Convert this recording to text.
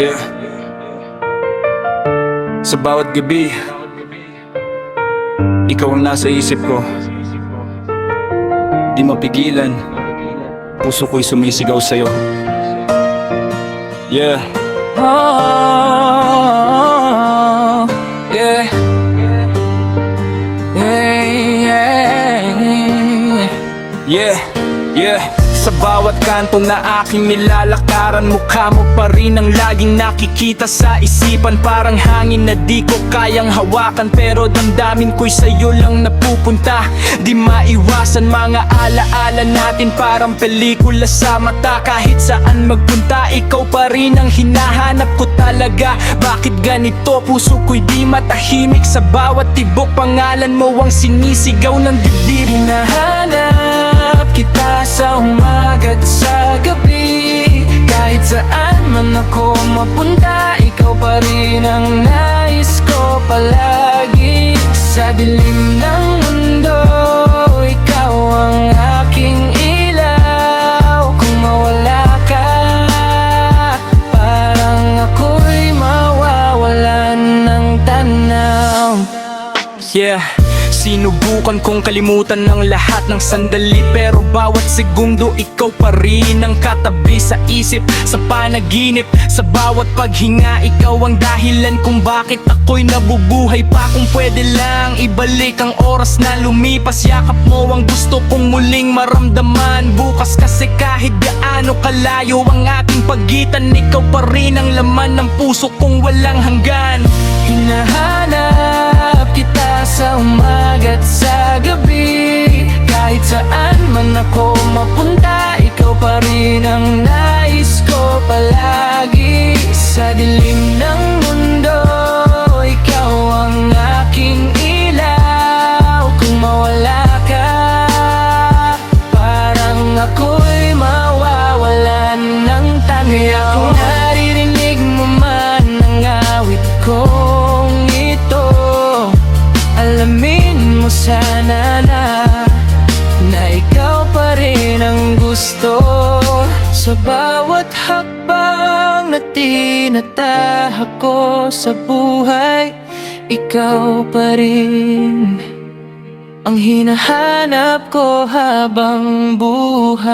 Yeah. Sa bawat gabi, ikaw ang nasa isip ko. Di mapigilan, puso ko'y sumisigaw sa'yo. Yeah. Oh, yeah. Yeah, yeah. Sa bawat kanto na aking nilalakaran, mukha mo pa rin ang laging nakikita sa isipan. Parang hangin na di ko kayang hawakan, pero damdamin ko'y sa'yo lang napupunta. Di maiwasan mga alaala natin, parang pelikula sa mata. Kahit saan magpunta, ikaw pa rin ang hinahanap ko talaga. Bakit ganito? Puso ko'y di matahimik. Sa bawat tibok, pangalan mo ang sinisigaw ng dibdib. Hinahanap kita sa umaga't sa gabi. Kahit saan man ako mapunta, ikaw pa rin ang nais ko palagi. Sa dilim ng mundo, ikaw ang aking ilaw. Kung mawala ka, parang ako'y mawawalan ng tanaw. Yeah. Sinubukan kong kalimutan ng lahat ng sandali, pero bawat segundo ikaw pa rin ang katabi sa isip, sa panaginip. Sa bawat paghinga, ikaw ang dahilan kung bakit ako'y nabubuhay pa. Kung pwede lang ibalik ang oras na lumipas, yakap mo ang gusto kong muling maramdaman bukas. Kasi kahit gaano kalayo ang ating pagitan, ikaw pa rin ang laman ng puso kong walang hanggan. Hinahanap kita sa umaga't sa gabi. Kahit saan man ako mapunta, ikaw pa rin ang nais ko palagi. Sa dilim ng mundo, ikaw ang aking ilaw. Kung mawala ka, parang ako'y mawawalan ng tanaw. Kaya kung naririnig mo man ang awit kong ito, alamin mo sana na ikaw pa rin ang gusto. Sa bawat hakbang na tinatahak ko sa buhay, ikaw pa rin ang hinahanap ko habang buhay.